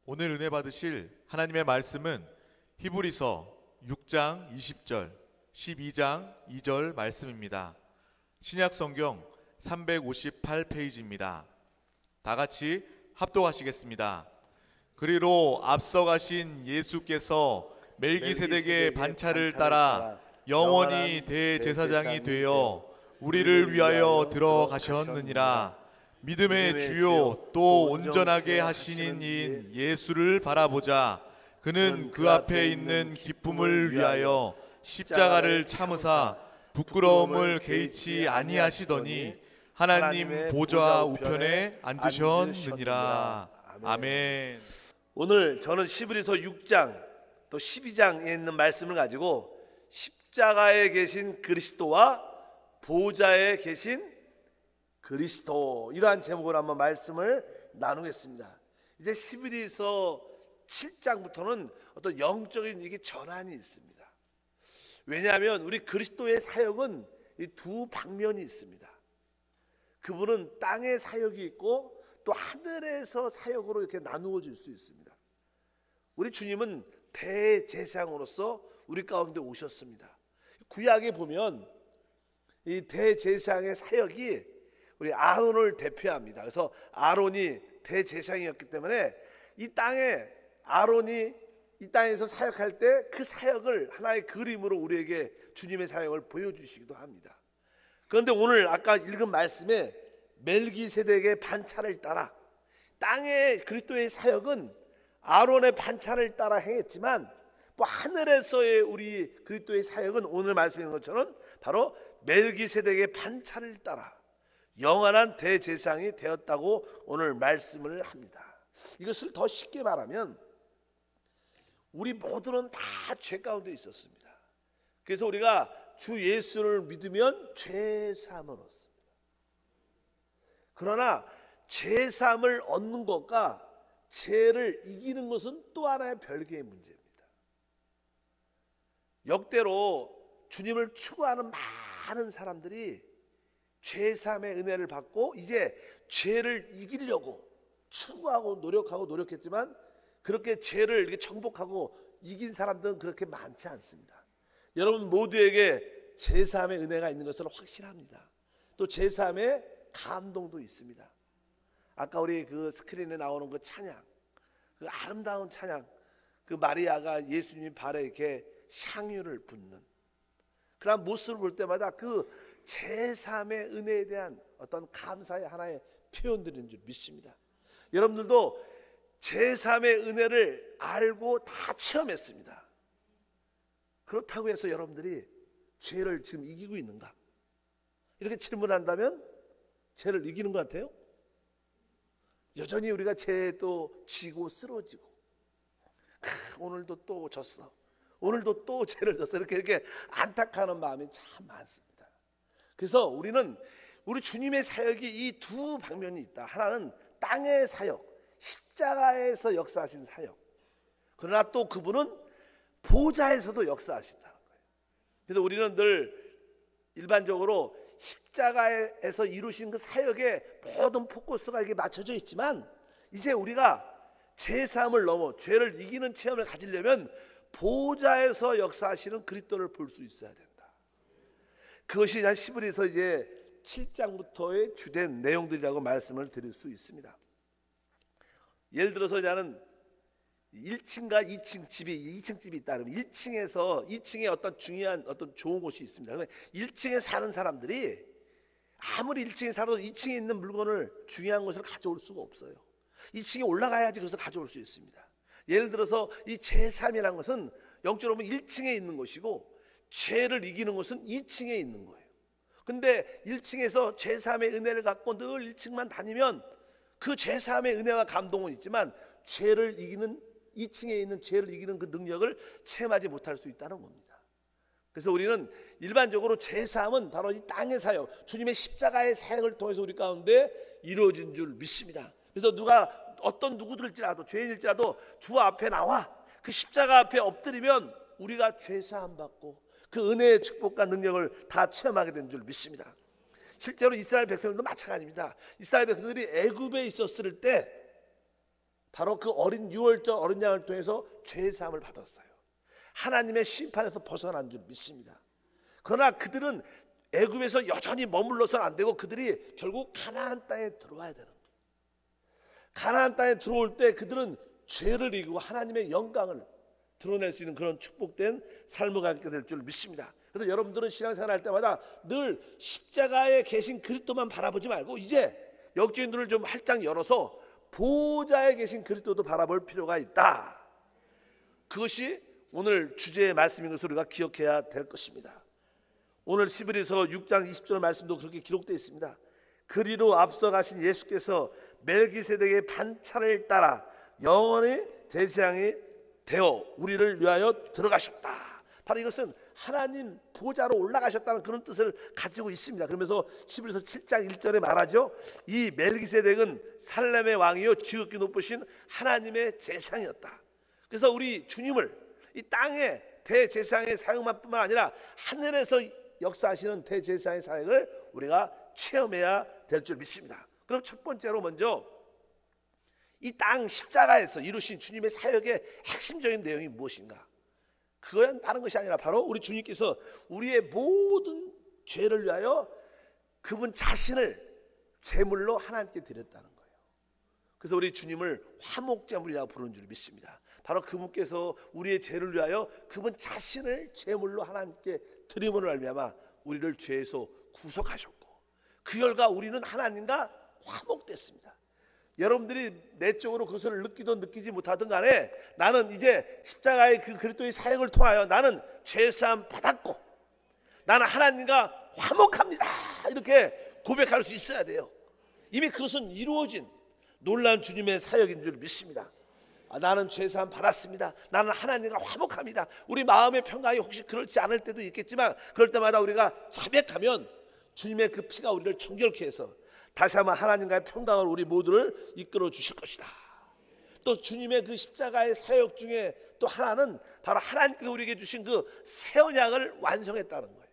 오늘 은혜 받으실 하나님의 말씀은 히브리서 6장 20절, 12장 2절 말씀입니다. 신약 성경 358페이지입니다. 다 같이 합독하시겠습니다. 그리로 앞서 가신 예수께서 멜기세덱의 반차를 따라 영원히 대제사장이 되어 우리를 위하여 들어가셨느니라. 믿음의 주요 또 온전하게 하시는 이인 예수를 바라보자. 그는 그 앞에 있는 기쁨을 위하여 십자가를 참으사 부끄러움을 개의치 아니하시더니 하나님 보좌 우편에 앉으셨느니라. 아멘. 오늘 저는 히브리서 6장 또 12장에 있는 말씀을 가지고 십자가에 계신 그리스도와 보좌에 계신 그리스도, 이러한 제목으로 한번 말씀을 나누겠습니다. 이제 히브리서 7장부터는 어떤 영적인 이게 전환이 있습니다. 왜냐하면 우리 그리스도의 사역은 이 두 방면이 있습니다. 그분은 땅의 사역이 있고 또 하늘에서 사역으로 이렇게 나누어질 수 있습니다. 우리 주님은 대제사장으로서 우리 가운데 오셨습니다. 구약에 보면 이 대제사장의 사역이 우리 아론을 대표합니다. 그래서 아론이 대제사장이었기 때문에 이 땅에 아론이 이 땅에서 사역할 때 그 사역을 하나의 그림으로 우리에게 주님의 사역을 보여주시기도 합니다. 그런데 오늘 아까 읽은 말씀에 멜기세덱의 반차를 따라, 땅의 그리스도의 사역은 아론의 반차를 따라 행했지만 뭐 하늘에서의 우리 그리스도의 사역은 오늘 말씀인 것처럼 바로 멜기세덱의 반차를 따라 영원한 대제사장이 되었다고 오늘 말씀을 합니다. 이것을 더 쉽게 말하면 우리 모두는 다 죄 가운데 있었습니다. 그래서 우리가 주 예수를 믿으면 죄 사함을 얻습니다. 그러나 죄 사함을 얻는 것과 죄를 이기는 것은 또 하나의 별개의 문제입니다. 역대로 주님을 추구하는 많은 사람들이 죄 사함의 은혜를 받고 이제 죄를 이기려고 추구하고 노력했지만 그렇게 죄를 이렇게 정복하고 이긴 사람들은 그렇게 많지 않습니다. 여러분 모두에게 죄 사함의 은혜가 있는 것은 확실합니다. 또 죄 사함의 감동도 있습니다. 아까 우리 그 스크린에 나오는 그 찬양, 그 아름다운 찬양, 그 마리아가 예수님 발에 이렇게 향유를 붓는 그런 모습을 볼 때마다 그 제3의 은혜에 대한 어떤 감사의 하나의 표현들인 줄 믿습니다. 여러분들도 제3의 은혜를 알고 다 체험했습니다. 그렇다고 해서 여러분들이 죄를 지금 이기고 있는가? 이렇게 질문한다면 죄를 이기는 것 같아요? 여전히 우리가 죄에 또 지고 쓰러지고 오늘도 또 졌어, 오늘도 또 죄를 졌어, 이렇게 안타까운 마음이 참 많습니다. 그래서 우리는 우리 주님의 사역이 이 두 방면이 있다. 하나는 땅의 사역, 십자가에서 역사하신 사역. 그러나 또 그분은 보좌에서도 역사하신다는 거예요. 그래서 우리는 늘 일반적으로 십자가에서 이루신 그 사역에 모든 포커스가 이게 맞춰져 있지만 이제 우리가 죄 사함을 넘어 죄를 이기는 체험을 가지려면 보좌에서 역사하시는 그리스도를 볼 수 있어야 된다. 그것이 히브리서 이제 7장부터의 주된 내용들이라고 말씀을 드릴 수 있습니다. 예를 들어서 나는 1층과 2층 집이 2층 집이 있다 그러면 2층에 어떤 중요한 어떤 좋은 곳이 있습니다. 그러면 1층에 사는 사람들이 아무리 1층에 살아도 2층에 있는 물건을 중요한 것을 가져올 수가 없어요. 2층에 올라가야지 그것을 가져올 수 있습니다. 예를 들어서 이 제3이라는 것은 영적으로 보면 1층에 있는 것이고 죄를 이기는 것은 2층에 있는 거예요. 근데 1층에서 제3의 은혜를 갖고 늘 1층만 다니면 그 제3의 은혜와 감동은 있지만 죄를 이기는 2층에 있는 죄를 이기는 그 능력을 체험하지 못할 수 있다는 겁니다. 그래서 우리는 일반적으로 제3은 바로 이 땅의 사역, 주님의 십자가의 사역을 통해서 우리 가운데 이루어진 줄 믿습니다. 그래서 누가 어떤 누구들일지라도 죄인일지라도 주 앞에 나와 그 십자가 앞에 엎드리면 우리가 죄 사함 받고 그 은혜의 축복과 능력을 다 체험하게 된 줄 믿습니다. 실제로 이스라엘 백성들도 마찬가지입니다. 이스라엘 백성들이 애굽에 있었을 때 바로 그 어린 유월절 어린 양을 통해서 죄 사함을 받았어요. 하나님의 심판에서 벗어난 줄 믿습니다. 그러나 그들은 애굽에서 여전히 머물러서는 안 되고 그들이 결국 가나안 땅에 들어와야 되는 거예요. 가나안 땅에 들어올 때 그들은 죄를 이기고 하나님의 영광을 드러낼 수 있는 그런 축복된 삶을 갖게 될 줄 믿습니다. 그래서 여러분들은 신앙생활 할 때마다 늘 십자가에 계신 그리스도만 바라보지 말고 이제 영적인 눈을 좀 활짝 열어서 보좌에 계신 그리스도도 바라볼 필요가 있다. 그것이 오늘 주제의 말씀인 것을 우리가 기억해야 될 것입니다. 오늘 히브리서 6장 20절 말씀도 그렇게 기록되어 있습니다. 그리로 앞서가신 예수께서 멜기세덱의 반차를 따라 영원히 대제사장이 되어 우리를 위하여 들어가셨다. 바로 이것은 하나님 보좌로 올라가셨다는 그런 뜻을 가지고 있습니다. 그러면서 히브리서 7장 1절에 말하죠. 이 멜기세덱은 살렘의 왕이요 지극히 높으신 하나님의 제사장이었다. 그래서 우리 주님을 이 땅의 대제사장의 사역만 뿐만 아니라 하늘에서 역사하시는 대제사장의 사역을 우리가 체험해야 될 줄 믿습니다. 그럼 첫 번째로 먼저 이 땅 십자가에서 이루신 주님의 사역의 핵심적인 내용이 무엇인가? 그건 다른 것이 아니라 바로 우리 주님께서 우리의 모든 죄를 위하여 그분 자신을 제물로 하나님께 드렸다는 거예요. 그래서 우리 주님을 화목제물이라고 부르는 줄 믿습니다. 바로 그분께서 우리의 죄를 위하여 그분 자신을 제물로 하나님께 드림으로 말미암아 우리를 죄에서 구속하셨고 그 결과 우리는 하나님과 화목됐습니다. 여러분들이 내적으로 그것을 느끼든 느끼지 못하든 간에 나는 이제 십자가의 그 그리스도의 사역을 통하여 나는 죄사함 받았고 나는 하나님과 화목합니다. 이렇게 고백할 수 있어야 돼요. 이미 그것은 이루어진 놀라운 주님의 사역인 줄 믿습니다. 나는 죄사함 받았습니다. 나는 하나님과 화목합니다. 우리 마음의 평강이 혹시 그렇지 않을 때도 있겠지만 그럴 때마다 우리가 자백하면 주님의 그 피가 우리를 정결케 해서 다시 한번 하나님과의 평강을 우리 모두를 이끌어 주실 것이다. 또 주님의 그 십자가의 사역 중에 또 하나는 바로 하나님께서 우리에게 주신 그 새 언약을 완성했다는 거예요.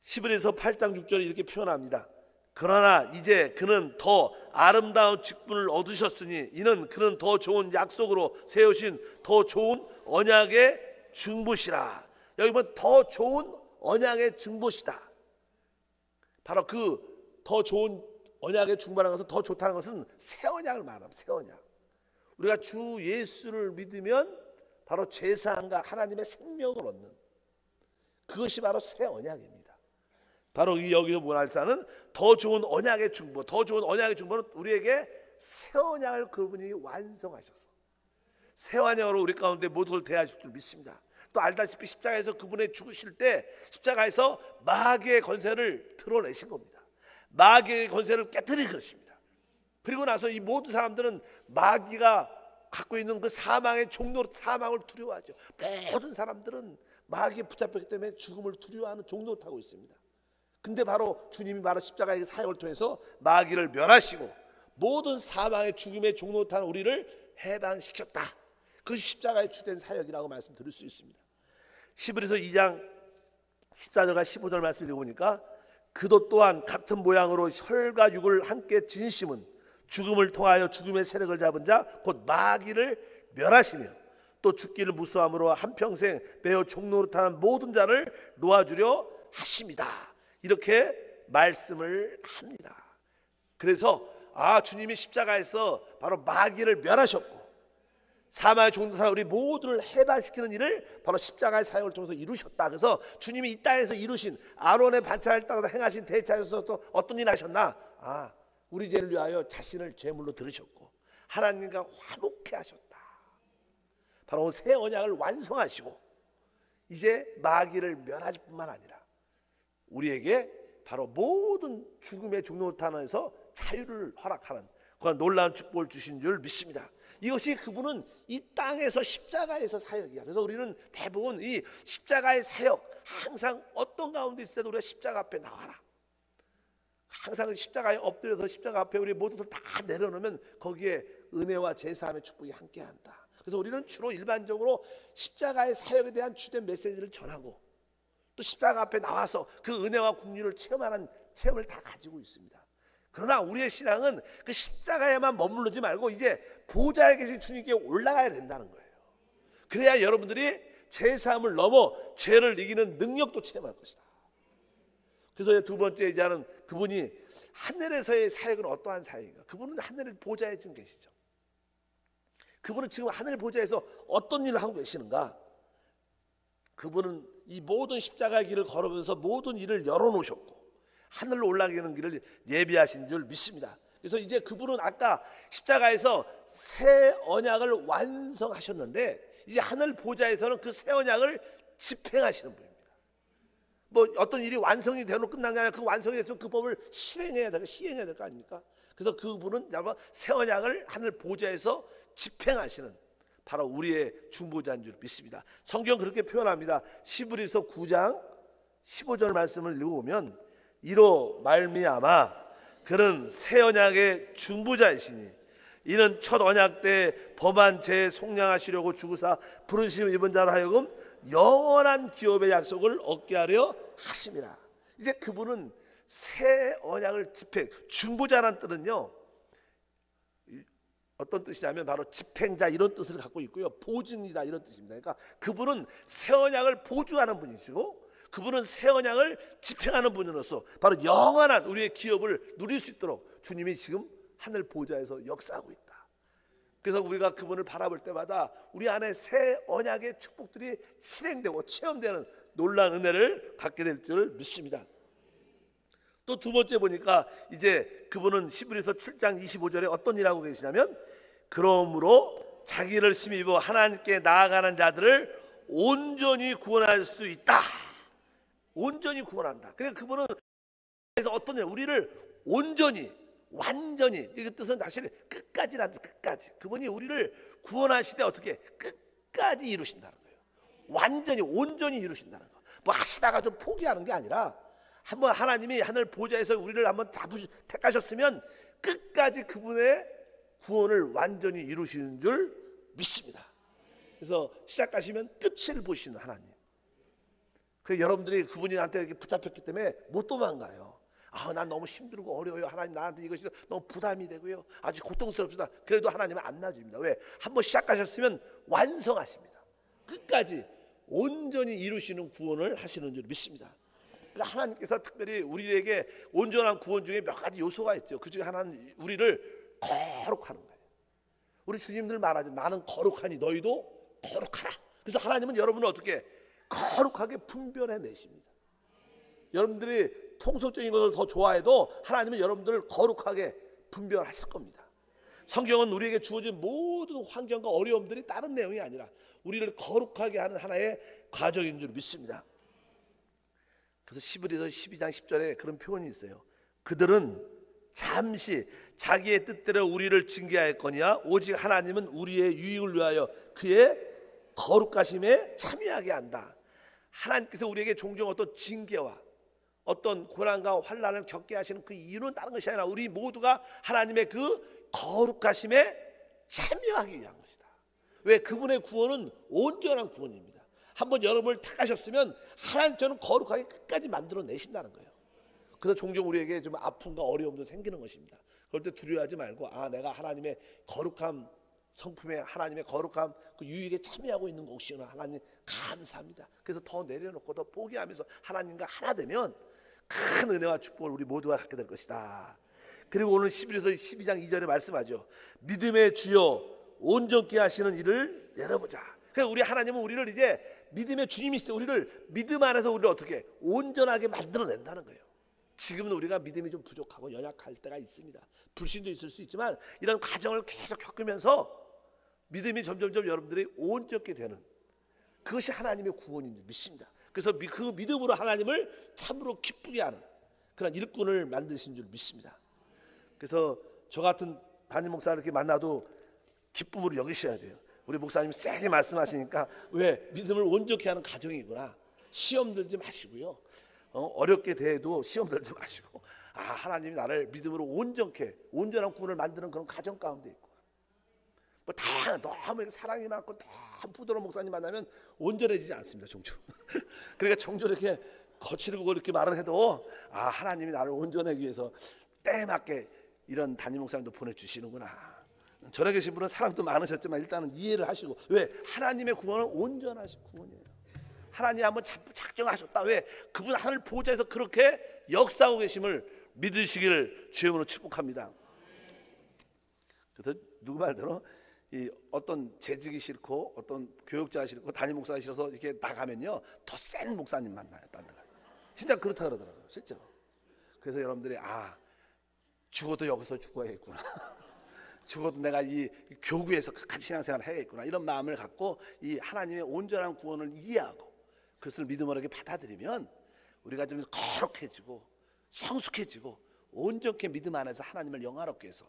히브리서 8장 6절에 이렇게 표현합니다. 그러나 이제 그는 더 아름다운 직분을 얻으셨으니 이는 그는 더 좋은 약속으로 세우신 더 좋은 언약의 중보시라. 여기 보면 더 좋은 언약의 중보시다. 바로 그 더 좋은 언약의 중보라는 것은 더 좋다는 것은 새 언약을 말합니다. 새 언약. 우리가 주 예수를 믿으면 바로 제사함과 하나님의 생명을 얻는 그것이 바로 새 언약입니다. 바로 이 여기서 보날사는 더 좋은 언약의 중보, 더 좋은 언약의 중보는 우리에게 새 언약을 그분이 완성하셔서 새 언약으로 우리 가운데 모두를 대하실 줄 믿습니다. 또 알다시피 십자가에서 그분의 죽으실 때 십자가에서 마귀의 권세를 드러내신 겁니다. 마귀의 권세를 깨뜨린 것입니다. 그리고 나서 이 모든 사람들은 마귀가 갖고 있는 그 사망의 종로, 사망을 두려워하죠. 모든 사람들은 마귀에 붙잡혔기 때문에 죽음을 두려워하는 종로를 타고 있습니다. 근데 바로 주님이 바로 십자가의 사역을 통해서 마귀를 멸하시고 모든 사망의 죽음의 종로를 타는 우리를 해방시켰다. 그것이 십자가의 주된 사역이라고 말씀드릴 수 있습니다. 히브리서 2장 14절과 15절 말씀을 읽어보니까 그도 또한 같은 모양으로 혈과 육을 함께 지니심은 죽음을 통하여 죽음의 세력을 잡은 자 곧 마귀를 멸하시며 또 죽기를 무수함으로 한평생 매어 종노릇하는 모든 자를 놓아주려 하십니다. 이렇게 말씀을 합니다. 그래서 주님이 십자가에서 바로 마귀를 멸하셨고 사망의 종노릇하는 우리 모두를 해방시키는 일을 바로 십자가의 사역을 통해서 이루셨다. 그래서 주님이 이 땅에서 이루신 아론의 반차를 따라서 행하신 대차에서 또 어떤 일을 하셨나? 우리 죄를 위하여 자신을 제물로 들으셨고 하나님과 화목케 하셨다. 바로 새 언약을 완성하시고 이제 마귀를 멸할 뿐만 아니라 우리에게 바로 모든 죽음의 종노릇하는에서 자유를 허락하는 그런 놀라운 축복을 주신 줄 믿습니다. 이것이 그분은 이 땅에서 십자가에서 사역이야. 그래서 우리는 대부분 이 십자가의 사역 항상 어떤 가운데 있을 때도 우리가 십자가 앞에 나와라. 항상 십자가에 엎드려서 십자가 앞에 우리 모두들 다 내려놓으면 거기에 은혜와 제사함의 축복이 함께한다. 그래서 우리는 주로 일반적으로 십자가의 사역에 대한 주된 메시지를 전하고 또 십자가 앞에 나와서 그 은혜와 긍휼을 체험하는 체험을 다 가지고 있습니다. 그러나 우리의 신앙은 그 십자가에만 머무르지 말고 이제 보좌에 계신 주님께 올라가야 된다는 거예요. 그래야 여러분들이 죄사함을 넘어 죄를 이기는 능력도 체험할 것이다. 그래서 두 번째 이제는 그분이 하늘에서의 사역은 어떠한 사역인가? 그분은 하늘 보좌에 지금 계시죠. 그분은 지금 하늘 보좌에서 어떤 일을 하고 계시는가? 그분은 이 모든 십자가의 길을 걸으면서 모든 일을 열어놓으셨고 하늘로 올라가는 길을 예비하신 줄 믿습니다. 그래서 이제 그분은 아까 십자가에서 새 언약을 완성하셨는데 이제 하늘 보좌에서는 그 새 언약을 집행하시는 분입니다. 뭐 어떤 일이 완성이 되고 끝난 게 아니라 그 완성이 됐으면 그 법을 시행해야 될 거 아닙니까? 그래서 그분은 새 언약을 하늘 보좌에서 집행하시는 바로 우리의 중보자인 줄 믿습니다. 성경 그렇게 표현합니다. 히브리서 9장 15절 말씀을 읽어보면 이로 말미암아 그는 새 언약의 중보자이시니 이는 첫 언약 때 범한 죄 속량하시려고 주구사 부르심 입은 자로 하여금 영원한 기업의 약속을 얻게 하려 하심이라. 이제 그분은 새 언약을 집행, 중보자란 뜻은요 어떤 뜻이냐면 바로 집행자 이런 뜻을 갖고 있고요, 보증이다 이런 뜻입니다. 그러니까 그분은 새 언약을 보증하는 분이시고 그분은 새 언약을 집행하는 분으로서 바로 영원한 우리의 기업을 누릴 수 있도록 주님이 지금 하늘 보좌에서 역사하고 있다. 그래서 우리가 그분을 바라볼 때마다 우리 안에 새 언약의 축복들이 실행되고 체험되는 놀라운 은혜를 갖게 될 줄 믿습니다. 또 두 번째 보니까 이제 그분은 히브리서 7장 25절에 어떤 일하고 계시냐면 그러므로 자기를 힘입어 하나님께 나아가는 자들을 온전히 구원할 수 있다. 온전히 구원한다. 그러니까 그분은 그래서 어떤 일 우리를 온전히 완전히 이 뜻은 사실 끝까지라는 뜻, 끝까지 그분이 우리를 구원하시되 어떻게 끝까지 이루신다는 거예요. 완전히 온전히 이루신다는 거. 뭐 하시다가 좀 포기하는 게 아니라 한번 하나님이 하늘 보좌에서 우리를 한번 택하셨으면 끝까지 그분의 구원을 완전히 이루시는 줄 믿습니다. 그래서 시작하시면 끝을 보시는 하나님. 그래서 여러분들이 그분한테 이렇게 붙잡혔기 때문에 못 도망가요. 난 너무 힘들고 어려워요. 하나님 나한테 이것이 너무 부담이 되고요. 아주 고통스럽습니다. 그래도 하나님은 안 놔줍니다. 왜? 한번 시작하셨으면 완성하십니다. 끝까지 온전히 이루시는 구원을 하시는 줄 믿습니다. 그러니까 하나님께서 특별히 우리에게 온전한 구원 중에 몇 가지 요소가 있죠. 그 중에 하나는 우리를 거룩하는 거예요. 우리 주님들 말하죠. 나는 거룩하니 너희도 거룩하라. 그래서 하나님은 여러분을 어떻게 거룩하게 분별해 내십니다. 여러분들이 통속적인 것을 더 좋아해도 하나님은 여러분들을 거룩하게 분별하실 겁니다. 성경은 우리에게 주어진 모든 환경과 어려움들이 다른 내용이 아니라 우리를 거룩하게 하는 하나의 과정인 줄 믿습니다. 그래서 히브리서 12장 10절에 그런 표현이 있어요. 그들은 잠시 자기의 뜻대로 우리를 징계하였거니와 오직 하나님은 우리의 유익을 위하여 그의 거룩하심에 참여하게 한다. 하나님께서 우리에게 종종 어떤 징계와 어떤 고난과 환난을 겪게 하시는 그 이유는 다른 것이 아니라 우리 모두가 하나님의 그 거룩하심에 참여하기 위한 것이다. 왜? 그분의 구원은 온전한 구원입니다. 한번 여러분을 택하셨으면 하나님처럼 거룩하게 끝까지 만들어 내신다는 거예요. 그래서 종종 우리에게 좀 아픔과 어려움도 생기는 것입니다. 그럴 때 두려워하지 말고 내가 하나님의 거룩함 성품에 하나님의 거룩함 그 유익에 참여하고 있는 것이구나. 하나님 감사합니다. 그래서 더 내려놓고 더 포기하면서 하나님과 하나 되면 큰 은혜와 축복을 우리 모두가 갖게 될 것이다. 그리고 오늘 12장 2절에 말씀하죠. 믿음의 주여 온전케 하시는 일을 열어보자. 그래서 우리 하나님은 우리를 이제 믿음의 주님이시되 우리를 믿음 안에서 우리를 어떻게 온전하게 만들어낸다는 거예요. 지금은 우리가 믿음이 좀 부족하고 연약할 때가 있습니다. 불신도 있을 수 있지만 이런 과정을 계속 겪으면서 믿음이 점점점 여러분들이 온전케 되는 그것이 하나님의 구원인 줄 믿습니다. 그래서 그 믿음으로 하나님을 참으로 기쁘게 하는 그런 일꾼을 만드신 줄 믿습니다. 그래서 저 같은 담임 목사를 이렇게 만나도 기쁨으로 여기셔야 돼요. 우리 목사님 세게 말씀하시니까 왜? 믿음을 온전케 하는 가정이구나. 시험 들지 마시고요. 어렵게 대해도 시험 들지 마시고 하나님이 나를 믿음으로 온전케 온전한 구원을 만드는 그런 가정 가운데 있고 뭐 다 너무 사랑이 많고 너무 부드러운 목사님 만나면 온전해지지 않습니다. 종종. 그러니까 종종 이렇게 거칠고 이렇게 말을 해도 하나님이 나를 온전하기 위해서 때에 맞게 이런 담임 목사님도 보내주시는구나. 전에 계신 분은 사랑도 많으셨지만 일단은 이해를 하시고, 왜? 하나님의 구원은 온전하신 구원이에요. 하나님 한번 작정하셨다. 왜? 그분 하늘 보좌에서 그렇게 역사하고 계심을 믿으시기를 주님으로 축복합니다. 그래서 누구 말대로 이 어떤 재직이 싫고 어떤 교육자가 싫고 담임 목사가 싫어서 이렇게 나가면요 더 센 목사님 만나요. 진짜 그렇다 그러더라고요. 실제로. 그래서 여러분들이 죽어도 여기서 죽어야겠구나. 죽어도 내가 이 교구에서 끝까지 신앙생활을 해야겠구나. 이런 마음을 갖고 이 하나님의 온전한 구원을 이해하고 그것을 믿음으로 이렇게 받아들이면 우리가 좀 거룩해지고 성숙해지고 온전케 믿음 안에서 하나님을 영화롭게 해서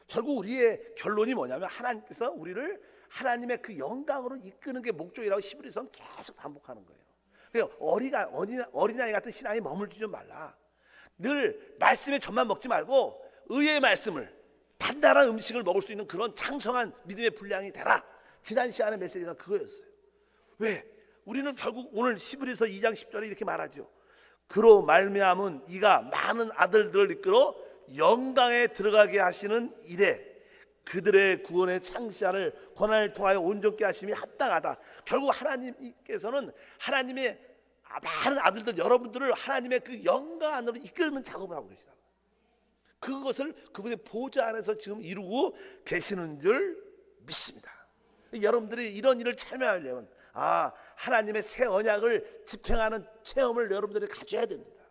결국 우리의 결론이 뭐냐면 하나님께서 우리를 하나님의 그 영광으로 이끄는 게 목적이라고 히브리서는 계속 반복하는 거예요. 그러니까 어린아이 같은 신앙에 머물지 좀 말라. 늘 말씀의 젖만 먹지 말고 의의 말씀을, 단단한 음식을 먹을 수 있는 그런 장성한 믿음의 분량이 되라. 지난 시간의 메시지가 그거였어요. 왜? 우리는 결국 오늘 히브리서 2장 10절에 이렇게 말하죠. 그로 말미암은 이가 많은 아들들을 이끌어 영광에 들어가게 하시는 이래 그들의 구원의 창시자를 고난을 통하여 온전케 하심이 합당하다. 결국 하나님께서는 하나님의 많은 아들들 여러분들을 하나님의 그 영광 안으로 이끄는 작업을 하고 계시다. 그것을 그분의 보좌 안에서 지금 이루고 계시는 줄 믿습니다. 여러분들이 이런 일을 참여하려면 하나님의 새 언약을 집행하는 체험을 여러분들이 가져야 됩니다.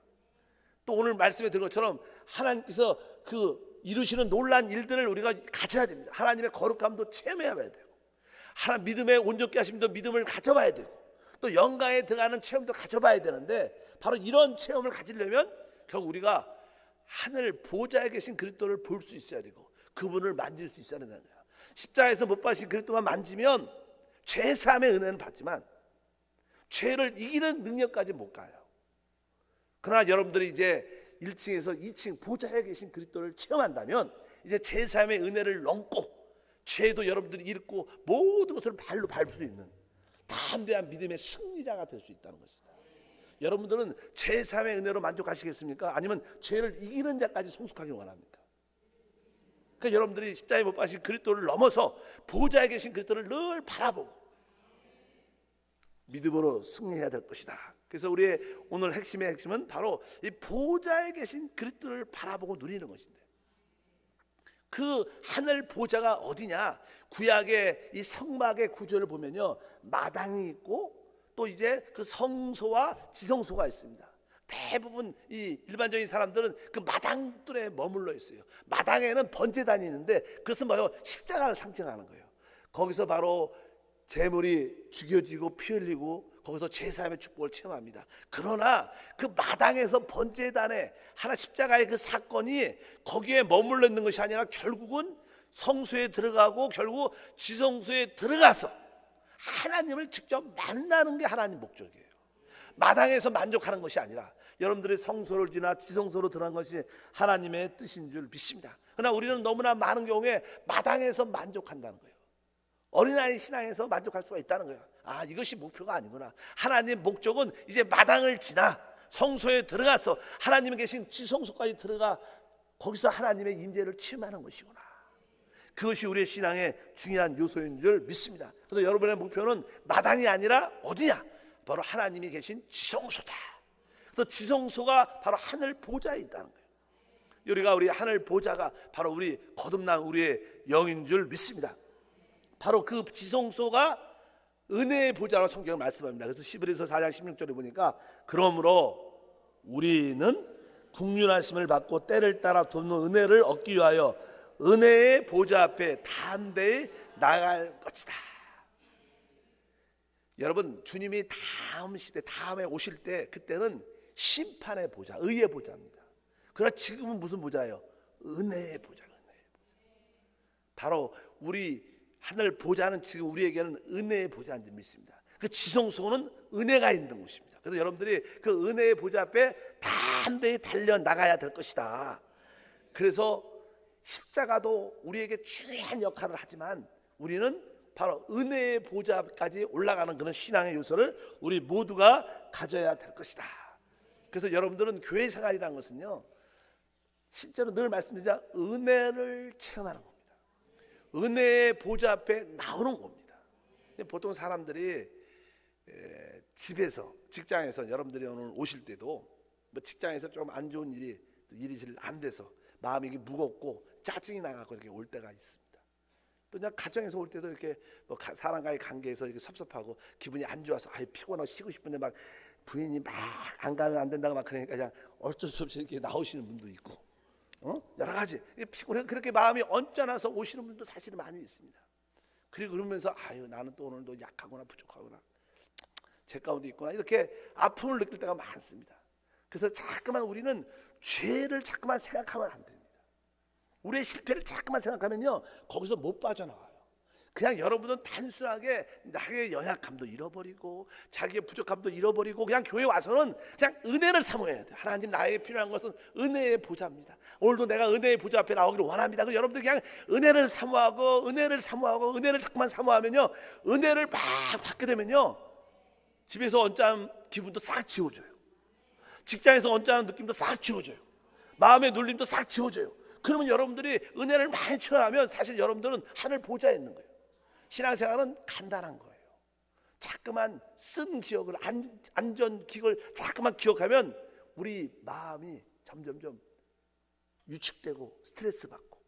또 오늘 말씀에 들은 것처럼 하나님께서 그 이루시는 놀라운 일들을 우리가 가져야 됩니다. 하나님의 거룩함도 체험해야 되고 하나님 믿음의 온전케 하심도 믿음을 가져봐야 되고 또 영광에 들어가는 체험도 가져봐야 되는데 바로 이런 체험을 가지려면 결국 우리가 하늘 보좌에 계신 그리스도를 볼 수 있어야 되고 그분을 만질 수 있어야 된다는 거예요. 십자가에서 못 받으신 그리스도만 만지면 죄사함의 은혜는 받지만 죄를 이기는 능력까지 못 가요. 그러나 여러분들이 이제 1층에서 2층 보좌에 계신 그리스도를 체험한다면 이제 죄사함의 은혜를 넘고 죄도 여러분들이 잃고 모든 것을 발로 밟을 수 있는 담대한 믿음의 승리자가 될 수 있다는 것이다. 여러분들은 죄사함의 은혜로 만족하시겠습니까? 아니면 죄를 이기는 자까지 성숙하기 원합니까? 그러니까 여러분들이 십자가에 못 박힌 그리스도를 넘어서 보좌에 계신 그리스도를 늘 바라보고 믿음으로 승리해야 될 것이다. 그래서 우리의 오늘 핵심의 핵심은 바로 이 보좌에 계신 그리스도를 바라보고 누리는 것인데 그 하늘 보좌가 어디냐? 구약의 이 성막의 구조를 보면요 마당이 있고 또 이제 그 성소와 지성소가 있습니다. 대부분 이 일반적인 사람들은 그 마당들에 머물러 있어요. 마당에는 번제단이 있는데 그것은 뭐예요? 십자가를 상징하는 거예요. 거기서 바로 제물이 죽여지고 피 흘리고 거기서 제사함의 축복을 체험합니다. 그러나 그 마당에서 번제단에 하나 십자가의 그 사건이 거기에 머물러 있는 것이 아니라 결국은 성소에 들어가고 결국 지성소에 들어가서 하나님을 직접 만나는 게 하나님 목적이에요. 마당에서 만족하는 것이 아니라 여러분들이 성소를 지나 지성소로 들어간 것이 하나님의 뜻인 줄 믿습니다. 그러나 우리는 너무나 많은 경우에 마당에서 만족한다는 거예요. 어린아이 신앙에서 만족할 수가 있다는 거예요. 이것이 목표가 아니구나. 하나님의 목적은 이제 마당을 지나 성소에 들어가서 하나님이 계신 지성소까지 들어가 거기서 하나님의 임재를 체험하는 것이구나. 그것이 우리의 신앙의 중요한 요소인 줄 믿습니다. 그래서 여러분의 목표는 마당이 아니라 어디냐? 바로 하나님이 계신 지성소다. 그래서 지성소가 바로 하늘 보좌에 있다는 거예요. 우리가 우리 하늘 보좌가 바로 우리 거듭난 우리의 영인 줄 믿습니다. 바로 그 지성소가 은혜의 보좌라고 성경은 말씀합니다. 그래서 히브리서 4장 16절에 보니까 그러므로 우리는 국률하심을 받고 때를 따라 돕는 은혜를 얻기 위하여 은혜의 보좌 앞에 담대히 나갈 것이다. 여러분 주님이 다음 시대 다음에 오실 때 그때는 심판의 보좌, 의의 보좌입니다. 그러나 지금은 무슨 보좌예요? 은혜의 보좌. 바로 우리 하늘 보좌는 지금 우리에게는 은혜의 보좌인 줄 믿습니다. 그 지성소는 은혜가 있는 곳입니다. 그래서 여러분들이 그 은혜의 보좌 앞에 담대히 달려 나가야 될 것이다. 그래서 십자가도 우리에게 중요한 역할을 하지만 우리는 바로 은혜의 보좌까지 올라가는 그런 신앙의 요소를 우리 모두가 가져야 될 것이다. 그래서 여러분들은 교회 생활이라는 것은요 실제로 늘 말씀드리자 은혜를 체험하는 겁니다. 은혜의 보좌 앞에 나오는 겁니다. 보통 사람들이 집에서, 직장에서, 여러분들이 오늘 오실 때도 뭐 직장에서 좀 안 좋은 일이 잘 안 돼서 마음이 무겁고 짜증이 나가고 이렇게 올 때가 있습니다. 또 그냥 가정에서 올 때도 이렇게 뭐 사람과의 관계에서 이렇게 섭섭하고 기분이 안 좋아서 피곤하고 쉬고 싶은데 막 부인이 막 안 가면 안 된다고 막 그러니까 그냥 어쩔 수 없이 이렇게 나오시는 분도 있고, 여러 가지 피곤해 그렇게 마음이 언짢아서 오시는 분도 사실은 많이 있습니다. 그리고 그러면서 나는 또 오늘도 약하구나, 부족하구나, 제 가운데 있구나, 이렇게 아픔을 느낄 때가 많습니다. 그래서 자꾸만 우리는 죄를 자꾸만 생각하면 안 됩니다. 우리의 실패를 자꾸만 생각하면요 거기서 못 빠져나와요. 그냥 여러분은 단순하게 나의 연약함도 잃어버리고 자기의 부족함도 잃어버리고 그냥 교회 와서는 그냥 은혜를 사모해야 돼요. 하나님, 나에게 필요한 것은 은혜의 보좌입니다. 오늘도 내가 은혜의 보좌 앞에 나오기를 원합니다. 여러분들 그냥 은혜를 사모하고 은혜를 사모하고 은혜를 자꾸만 사모하면요, 은혜를 막 받게 되면요 집에서 언짢은 기분도 싹 지워져요. 직장에서 언짢은 느낌도 싹 지워져요. 마음의 눌림도 싹 지워져요. 그러면 여러분들이 은혜를 많이 체험하면 사실 여러분들은 하늘 보좌에 있는 거예요. 신앙생활은 간단한 거예요. 자꾸만 쓴 기억을, 안전 기억을 자꾸만 기억하면 우리 마음이 점점점 위축되고 스트레스 받고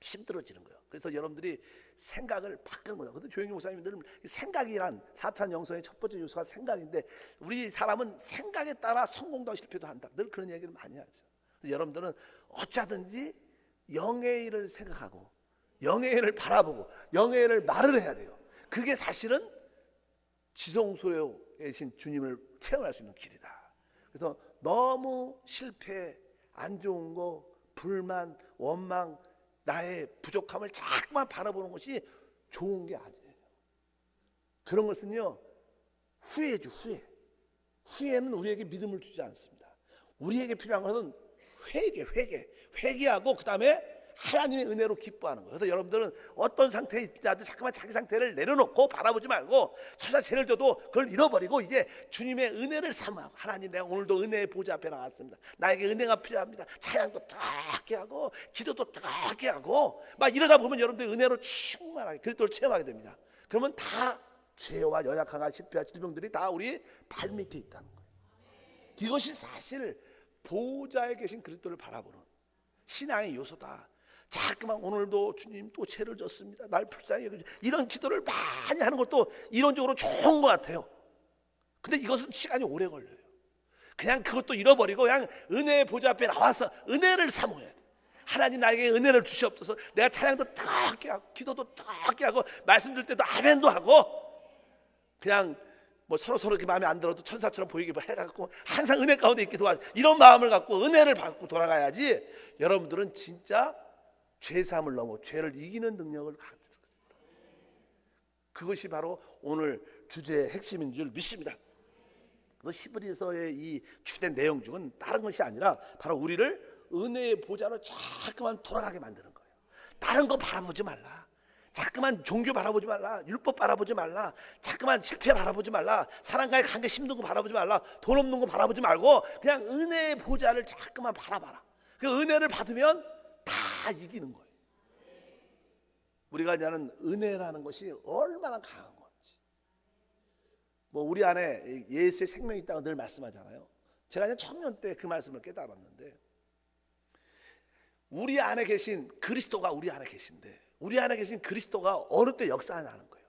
힘들어지는 거예요. 그래서 여러분들이 생각을 바꾸는 거예요. 근데 조영기 목사님들은 생각이란 4찬 영성의 첫 번째 요소가 생각인데, 우리 사람은 생각에 따라 성공도 실패도 한다. 늘 그런 얘기를 많이 하죠. 여러분들은 어쩌든지 영의 일을 생각하고 영의 일을 바라보고 영의 일을 말을 해야 돼요. 그게 사실은 지성소에 계신 주님을 체험할 수 있는 길이다. 그래서 너무 실패, 안 좋은 거, 불만, 원망, 나의 부족함을 자꾸만 바라보는 것이 좋은 게 아니에요. 그런 것은요 후회죠. 후회는 우리에게 믿음을 주지 않습니다. 우리에게 필요한 것은 회개하고 그 다음에 하나님의 은혜로 기뻐하는 거예요. 그래서 여러분들은 어떤 상태에 있다도 자꾸만 자기 상태를 내려놓고 바라보지 말고 설사 죄를 져도 그걸 잃어버리고 이제 주님의 은혜를 삼아, 하나님, 내가 오늘도 은혜의 보좌 앞에 나왔습니다. 나에게 은혜가 필요합니다. 찬양도 뜨겁게 하고 기도도 뜨겁게 하고 막 이러다 보면 여러분들 은혜로 충만하게 그리스도를 체험하게 됩니다. 그러면 다 죄와 연약함과 실패와 질병들이 다 우리 발밑에 있다는 거예요. 이것이 사실 보좌에 계신 그리스도를 바라보는 신앙의 요소다. 자꾸만 오늘도 주님 또 죄를 졌습니다, 날 불쌍히 여겨주세요, 이런 기도를 많이 하는 것도 이론적으로 좋은 것 같아요. 근데 이것은 시간이 오래 걸려요. 그냥 그것도 잃어버리고 그냥 은혜의 보좌 앞에 나와서 은혜를 사모해야 돼. 하나님, 나에게 은혜를 주시옵소서. 내가 찬양도 뜨겁게 하고 기도도 뜨겁게 하고 말씀 들 때도 아멘도 하고 그냥 뭐 서로 이렇게 마음에 안 들어도 천사처럼 보이게 해갖고 항상 은혜 가운데 있게 도와줘, 이런 마음을 갖고 은혜를 받고 돌아가야지 여러분들은 진짜 죄사함을 넘어 죄를 이기는 능력을 가지고 있습니다. 그것이 바로 오늘 주제의 핵심인 줄 믿습니다. 그래서 히브리서의 이 주된 내용 중은 다른 것이 아니라 바로 우리를 은혜의 보좌로 자꾸만 돌아가게 만드는 거예요. 다른 거 바라보지 말라. 자꾸만 종교 바라보지 말라. 율법 바라보지 말라. 자꾸만 실패 바라보지 말라. 사람과의 관계 힘든 거 바라보지 말라. 돈 없는 거 바라보지 말고 그냥 은혜의 보좌를 자꾸만 바라봐라. 그 은혜를 받으면 다 이기는 거예요. 우리가 아는 은혜라는 것이 얼마나 강한 건지. 뭐 우리 안에 예수의 생명이 있다고 늘 말씀하잖아요. 제가 그냥 청년 때 그 말씀을 깨달았는데, 우리 안에 계신 그리스도가 우리 안에 계신데, 우리 안에 계신 그리스도가 어느 때 역사하냐는 거예요.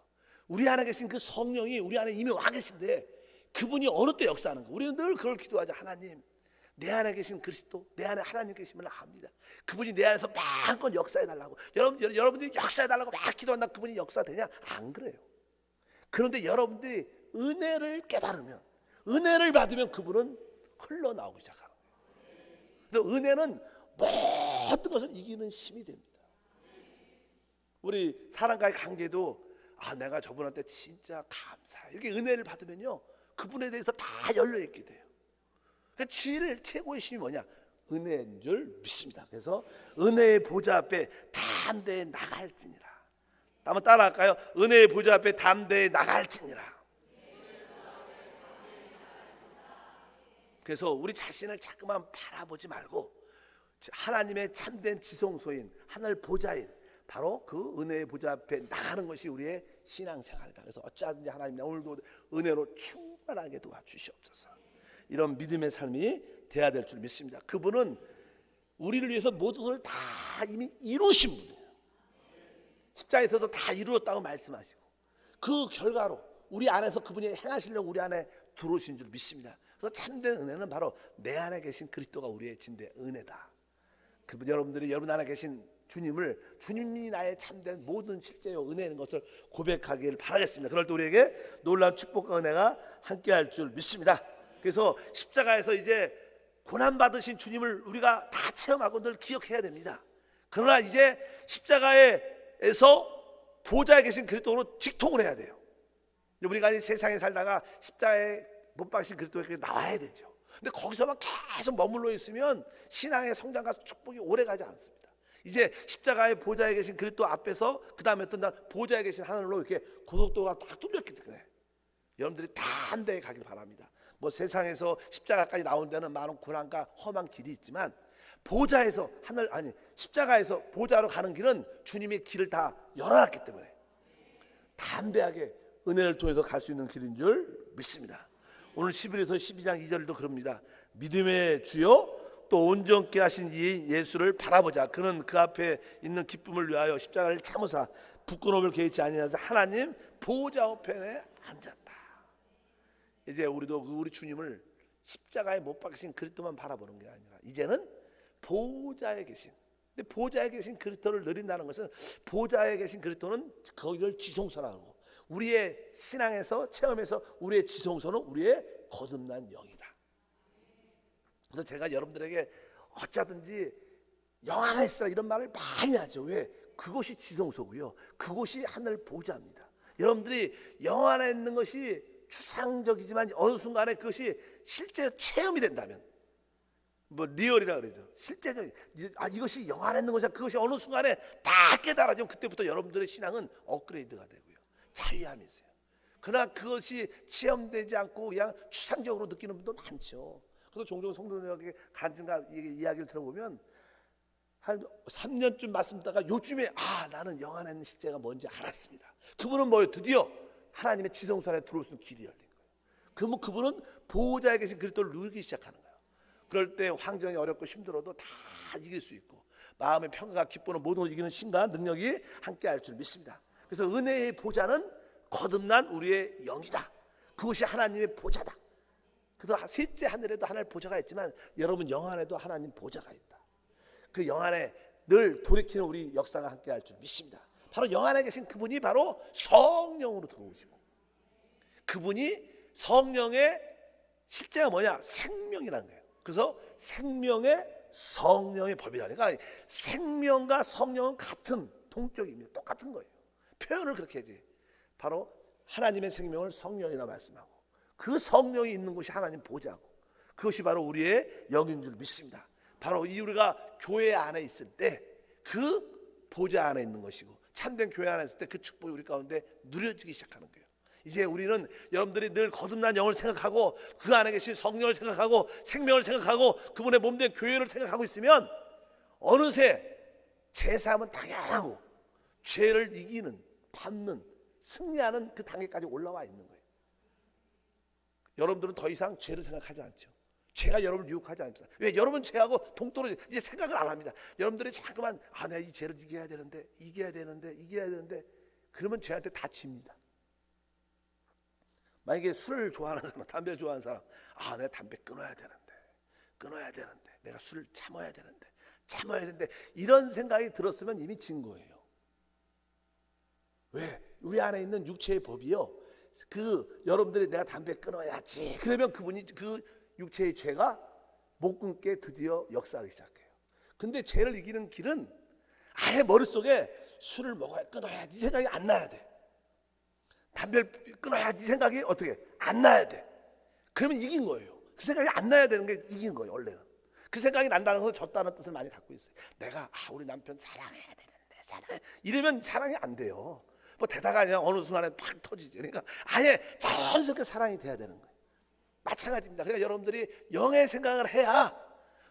우리 안에 계신 그 성령이 우리 안에 이미 와 계신데 그분이 어느 때 역사하는 거예요. 우리는 늘 그걸 기도하자. 하나님, 내 안에 계신 그리스도, 내 안에 하나님 계시면 압니다. 그분이 내 안에서 마음껏 역사해달라고. 여러분들이 역사해달라고 막 기도한다. 그분이 역사되냐? 안 그래요. 그런데 여러분들이 은혜를 깨달으면, 은혜를 받으면 그분은 흘러나오기 시작하는 거예요. 그래서 은혜는 모든 것을 이기는 힘이 됩니다. 우리 사람과의 관계도 내가 저분한테 진짜 감사해, 이렇게 은혜를 받으면요 그분에 대해서 다 열려있게 돼요. 제일 최고의 힘이 뭐냐? 은혜인 줄 믿습니다. 그래서 은혜의 보좌 앞에 담대히 나갈지니라. 한번 따라할까요? 은혜의 보좌 앞에 담대히 나갈지니라. 그래서 우리 자신을 자꾸만 바라보지 말고 하나님의 참된 지성소인 하늘 보좌인 바로 그 은혜의 보좌 앞에 나가는 것이 우리의 신앙생활이다. 그래서 어찌하든지 하나님 오늘도 은혜로 충만하게 도와주시옵소서. 이런 믿음의 삶이 돼야 될 줄 믿습니다. 그분은 우리를 위해서 모든 걸 다 이미 이루신 분이에요. 십자가에서도 다 이루었다고 말씀하시고 그 결과로 우리 안에서 그분이 행하시려고 우리 안에 들어오신 줄 믿습니다. 그래서 참된 은혜는 바로 내 안에 계신 그리스도가 우리의 진대 은혜다. 그분 여러분들이 여러분 안에 계신 주님이 나의 참된 모든 실제요 은혜인 것을 고백하기를 바라겠습니다. 그럴 때 우리에게 놀라운 축복과 은혜가 함께할 줄 믿습니다. 그래서 십자가에서 이제 고난 받으신 주님을 우리가 다 체험하고 늘 기억해야 됩니다. 그러나 이제 십자가에서 보좌에 계신 그리스도로 직통을 해야 돼요. 우리가 이 세상에 살다가 십자가에 못 박힌 그리스도에게 나와야 되죠. 근데 거기서만 계속 머물러 있으면 신앙의 성장과 축복이 오래 가지 않습니다. 이제 십자가의 보좌에 계신 그리스도 앞에서 그 다음에 어떤 날 보좌에 계신 하늘로 이렇게 고속도로가 딱 뚫렸기 때문에 여러분들이 다 한 데에 가길 바랍니다. 뭐 세상에서 십자가까지 나온 데는 많은 고난과 험한 길이 있지만 보좌에서 십자가에서 보좌로 가는 길은 주님의 길을 다 열어놨기 때문에 담대하게 은혜를 통해서 갈 수 있는 길인 줄 믿습니다. 오늘 11에서 12장 2절도 그럽니다. 믿음의 주요 또 온전케 하신 이 예수를 바라보자. 그는 그 앞에 있는 기쁨을 위하여 십자가를 참으사 부끄러움을 개의치 아니하사 하나님 보좌 우편에 앉았다. 이제 우리도 우리 주님을 십자가에 못 박히신 그리스도만 바라보는 게 아니라 이제는 보좌에 계신, 근데 보좌에 계신 그리스도를 누린다는 것은 보좌에 계신 그리스도는 거기를 지성소라고, 우리의 신앙에서 체험해서 우리의 지성소는 우리의 거듭난 영이다. 그래서 제가 여러분들에게 어쩌든지 영 안에 있으라 이런 말을 많이 하죠. 왜? 그것이 지성소고요, 그것이 하늘 보좌입니다. 여러분들이 영 안에 있는 것이 추상적이지만 어느 순간에 그것이 실제 체험이 된다면, 뭐 리얼이라 그러죠. 실제적, 이것이 영 안에 있는 것이야. 그것이 어느 순간에 다 깨달아지면 그때부터 여러분들의 신앙은 업그레이드가 되고요, 자유함이 있어요. 그러나 그것이 체험되지 않고 그냥 추상적으로 느끼는 분도 많죠. 그래서 종종 성도님에게 간증과 이야기를 들어보면 한 3년쯤 말씀 듣다가 요즘에 나는 영 안에 있는 실제가 뭔지 알았습니다. 그분은 뭐예요? 드디어 하나님의 지성소 안에 들어올 수 있는 길이 열린 거예요. 그러면 그분은 보호자에 계신 그리스도를 누리기 시작하는 거예요. 그럴 때 환경이 어렵고 힘들어도 다 이길 수 있고 마음의 평강과 기쁨을 모든 걸 이기는 신과 능력이 함께할 줄 믿습니다. 그래서 은혜의 보좌는 거듭난 우리의 영이다. 그것이 하나님의 보좌다. 그래서 셋째 하늘에도 하나님 보좌가 있지만 여러분 영 안에도 하나님 보좌가 있다. 그 영 안에 늘 돌이키는 우리 역사가 함께할 줄 믿습니다. 바로 영 안에 계신 그분이 바로 성령으로 들어오시고, 그분이 성령의 실제가 뭐냐? 생명이라는 거예요. 그래서 생명의 성령의 법이라니까, 생명과 성령은 같은 동격입니다. 똑같은 거예요. 표현을 그렇게 하지. 바로 하나님의 생명을 성령이라 말씀하고 그 성령이 있는 곳이 하나님 보좌고 그것이 바로 우리의 영인 줄 믿습니다. 바로 이 우리가 교회 안에 있을 때 그 보좌 안에 있는 것이고 참된 교회 안에 있을 때 그 축복이 우리 가운데 누려지기 시작하는 거예요. 이제 우리는 여러분들이 늘 거듭난 영을 생각하고 그 안에 계신 성령을 생각하고 생명을 생각하고 그분의 몸된 교회를 생각하고 있으면 어느새 제사함은 당연하고 죄를 이기는, 받는, 승리하는 그 단계까지 올라와 있는 거예요. 여러분들은 더 이상 죄를 생각하지 않죠. 죄가 여러분을 유혹하지 않습니다. 왜? 여러분 죄하고 동떨어져 이제 생각을 안 합니다. 여러분들이 자꾸만 내가 이 죄를 이겨야 되는데 그러면 죄한테 다 집니다. 만약에 술을 좋아하는 사람, 담배를 좋아하는 사람, 내가 담배 끊어야 되는데 내가 술을 참아야 되는데 이런 생각이 들었으면 이미 진 거예요. 왜? 우리 안에 있는 육체의 법이요, 여러분들이 내가 담배 끊어야지 그러면 그분이 그 육체의 죄가 못 끊게 드디어 역사하기 시작해요. 근데 죄를 이기는 길은 아예 머릿속에 술을 끊어야지 생각이 안 나야 돼. 담배를 끊어야지 생각이 어떻게 안 나야 돼. 그러면 이긴 거예요. 그 생각이 안 나야 되는 게 이긴 거예요. 원래는 그 생각이 난다는 것은 졌다는 뜻을 많이 갖고 있어요. 내가 우리 남편 사랑해야 되는데 이러면 사랑이 안 돼요. 뭐 대다가 그냥 어느 순간에 팍 터지지. 그러니까 아예 자연스럽게 사랑이 돼야 되는 거예요. 마찬가지입니다. 그러니까 여러분들이 영의 생각을 해야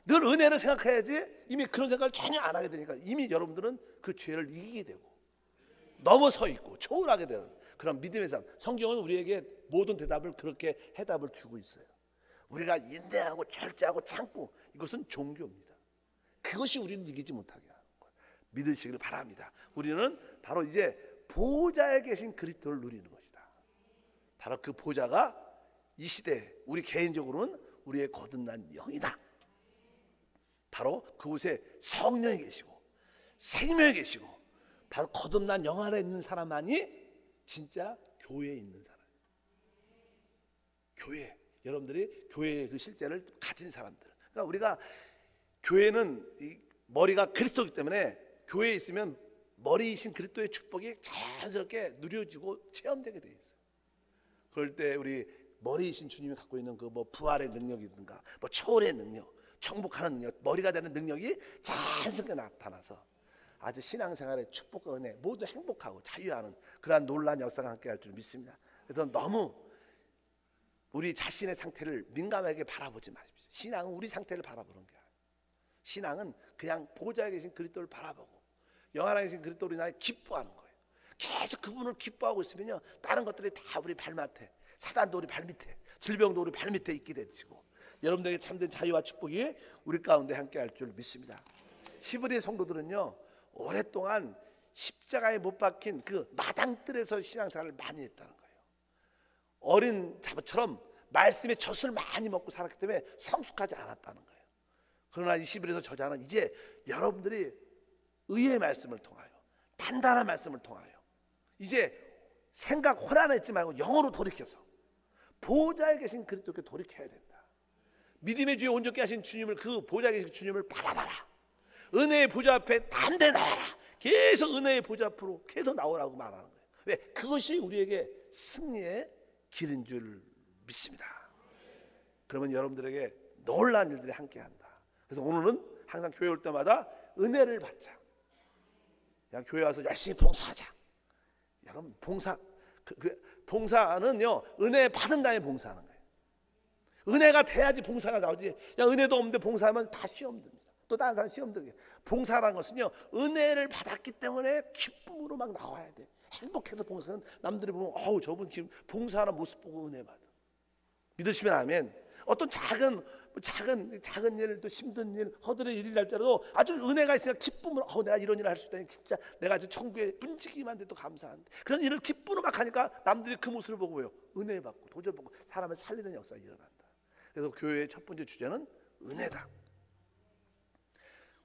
늘 은혜를 생각해야지 이미 그런 생각을 전혀 안 하게 되니까 이미 여러분들은 그 죄를 이기게 되고 넘어서 있고 초월하게 되는 그런 믿음의 삶. 성경은 우리에게 모든 대답을 그렇게 해답을 주고 있어요. 우리가 인내하고 절제하고 참고 이것은 종교입니다. 그것이 우리는 이기지 못하게 하는 거예요. 믿으시길 바랍니다. 우리는 바로 이제 보좌에 계신 그리스도를 누리는 것이다. 바로 그 보좌가 이 시대 우리 개인적으로는 우리의 거듭난 영이다. 바로 그곳에 성령이 계시고 생명이 계시고 바로 거듭난 영 안에 있는 사람만이 진짜 교회에 있는 사람. 교회, 여러분들이 교회의 그 실제를 가진 사람들. 그러니까 우리가 교회는 이 머리가 그리스도이기 때문에 교회에 있으면 머리이신 그리스도의 축복이 자연스럽게 누려지고 체험되게 돼 있어요. 그럴 때 우리 머리이신 주님이 갖고 있는 그 뭐 부활의 능력이든가 뭐 초월의 능력, 정복하는 능력, 머리가 되는 능력이 자연스럽게 나타나서 아주 신앙생활의 축복과 은혜 모두 행복하고 자유하는 그러한 놀라운 역사가 함께할 줄 믿습니다. 그래서 너무 우리 자신의 상태를 민감하게 바라보지 마십시오. 신앙은 우리 상태를 바라보는 게 아니에요. 신앙은 그냥 보좌에 계신 그리스도를 바라보고 영안에 계신 그리스도를 인하여 기뻐하는 거예요. 계속 그분을 기뻐하고 있으면요 다른 것들이 다 우리 발밑에, 사단도 우리 발밑에, 질병도 우리 발밑에 있게 되시고 여러분들에게 참된 자유와 축복이 우리 가운데 함께할 줄 믿습니다. 시브리 성도들은요 오랫동안 십자가에 못 박힌 그 마당뜰에서 신앙생활을 많이 했다는 거예요. 어린 자처럼 말씀의 젖을 많이 먹고 살았기 때문에 성숙하지 않았다는 거예요. 그러나 이 시브리서 저자는 이제 여러분들이 의의 말씀을 통하여 단단한 말씀을 통하여 이제 생각 혼란했지 말고 영어로 돌이켜서 보좌에 계신 그리스도께 돌이켜야 된다. 믿음의 주에 온전케 하신 주님을 그 보좌에 계신 주님을 바라봐라. 은혜의 보좌 앞에 담대 나와라. 계속 은혜의 보좌 앞으로 계속 나오라고 말하는 거예요. 왜? 그것이 우리에게 승리의 길인 줄 믿습니다. 그러면 여러분들에게 놀라운 일들이 함께한다. 그래서 오늘은 항상 교회 올 때마다 은혜를 받자. 그냥 교회 와서 열심히 봉사하자. 여러분 봉사는요 은혜 받은 다음에 봉사하는 거예요. 은혜가 돼야지 봉사가 나오지. 그냥 은혜도 없는데 봉사하면 다 시험 듭니다. 또 다른 사람 시험 들게. 봉사라는 것은요 은혜를 받았기 때문에 기쁨으로 막 나와야 돼. 행복해서 봉사는 남들이 보면 어우 저분 지금 봉사하는 모습 보고 은혜 받아. 믿으시면 아멘. 어떤 작은 일, 또 힘든 일, 허들의 일이 날 때라도 아주 은혜가 있으니까 기쁨으로 내가 이런 일을 할 수 있다니 진짜 내가 아주 천국에 분지기만 돼도 감사한데 그런 일을 기쁨으로 막 하니까 남들이 그 모습을 보고 왜요? 은혜 받고 도전 받고 사람을 살리는 역사가 일어난다. 그래서 교회의 첫 번째 주제는 은혜다.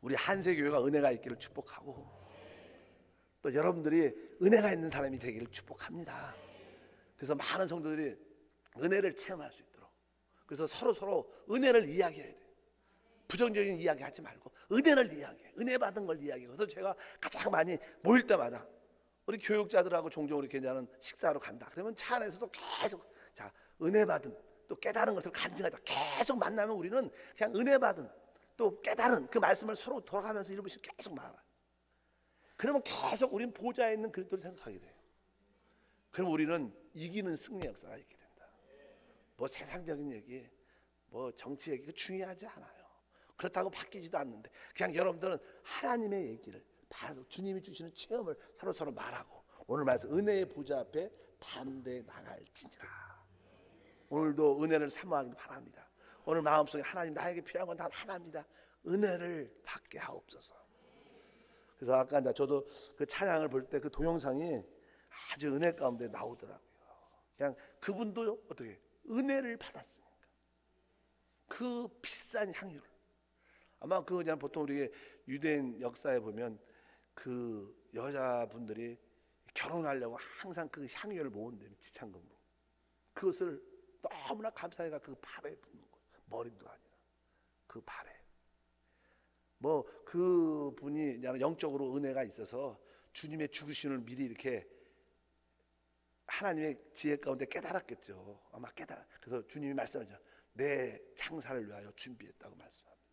우리 한세교회가 은혜가 있기를 축복하고 또 여러분들이 은혜가 있는 사람이 되기를 축복합니다. 그래서 많은 성도들이 은혜를 체험할 수 있도록 그래서 서로 은혜를 이야기해야 돼요. 부정적인 이야기 하지 말고 은혜를 이야기해. 은혜 받은 걸 이야기해. 그래서 제가 가장 많이 모일 때마다 우리 교육자들하고 종종 이렇게 이제는 식사하러 간다. 그러면 차 안에서도 계속 자 은혜 받은 또 깨달은 것을 간증하자. 계속 만나면 우리는 그냥 은혜 받은 또 깨달은 그 말씀을 서로 돌아가면서 1분씩 계속 말해요. 그러면 계속 우리는 보좌에 있는 그리스도를 생각하게 돼요. 그럼 우리는 이기는 승리 역사가 있게 된다. 뭐 세상적인 얘기, 뭐 정치 얘기 중요하지 않아요. 그렇다고 바뀌지도 않는데 그냥 여러분들은 하나님의 얘기를 주님이 주시는 체험을 서로 말하고 오늘 말씀 은혜의 보좌 앞에 담대 나갈지니라. 오늘도 은혜를 사모하길 바랍니다. 오늘 마음속에 하나님 나에게 필요한 건 단 하나입니다. 은혜를 받게 하옵소서. 그래서 아까 저도 그 찬양을 볼 때 그 동영상이 아주 은혜 가운데 나오더라고요. 그냥 그분도 어떻게 은혜를 받았으니까 그 비싼 향유를 아마 그 그냥 보통 우리 유대인 역사에 보면 그 여자분들이 결혼하려고 항상 그 향유를 모은대요. 지참금으로. 그것을 너무나 감사해가 그 발에 붓는 거예요. 머리도 아니라 그 발에. 뭐 그 분이 영적으로 은혜가 있어서 주님의 죽으심을 미리 이렇게 하나님의 지혜 가운데 깨달았겠죠. 아마 그래서 주님이 말씀하죠. 내 장사를 위하여 준비했다고 말씀합니다.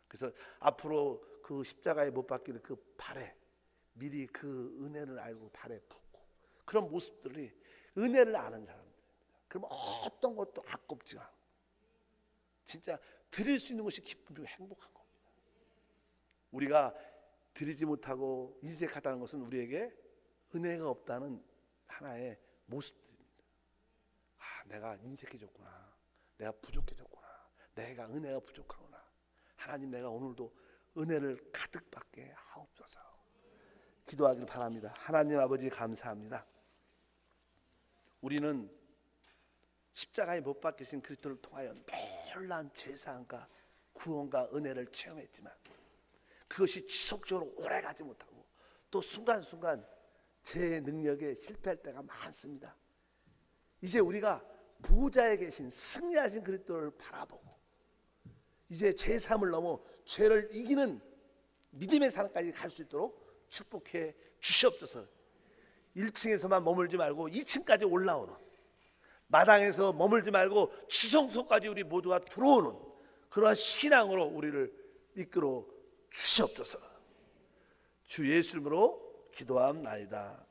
그래서 앞으로 그 십자가에 못 박히는 그 발에 미리 그 은혜를 알고 발에 붓고 그런 모습들이 은혜를 아는 사람들입니다. 그러면 어떤 것도 아깝지가 않고 진짜 드릴 수 있는 것이 기쁨이고 행복한 거. 우리가 드리지 못하고 인색하다는 것은 우리에게 은혜가 없다는 하나의 모습들입니다. 내가 인색해졌구나. 내가 부족해졌구나. 내가 은혜가 부족하구나. 하나님, 내가 오늘도 은혜를 가득 받게 하옵소서. 기도하길 바랍니다. 하나님 아버지, 감사합니다. 우리는 십자가에 못 박히신 그리스도를 통하여 놀라운 죄사함과 구원과 은혜를 체험했지만 그것이 지속적으로 오래가지 못하고 또 순간순간 제 능력에 실패할 때가 많습니다. 이제 우리가 보좌에 계신 승리하신 그리스도를 바라보고 이제 죄사함을 넘어 죄를 이기는 믿음의 산까지 갈 수 있도록 축복해 주시옵소서. 1층에서만 머물지 말고 2층까지 올라오는, 마당에서 머물지 말고 지성소까지 우리 모두가 들어오는 그러한 신앙으로 우리를 이끌어 주시옵소서. 주 예수 이름으로 기도함나이다.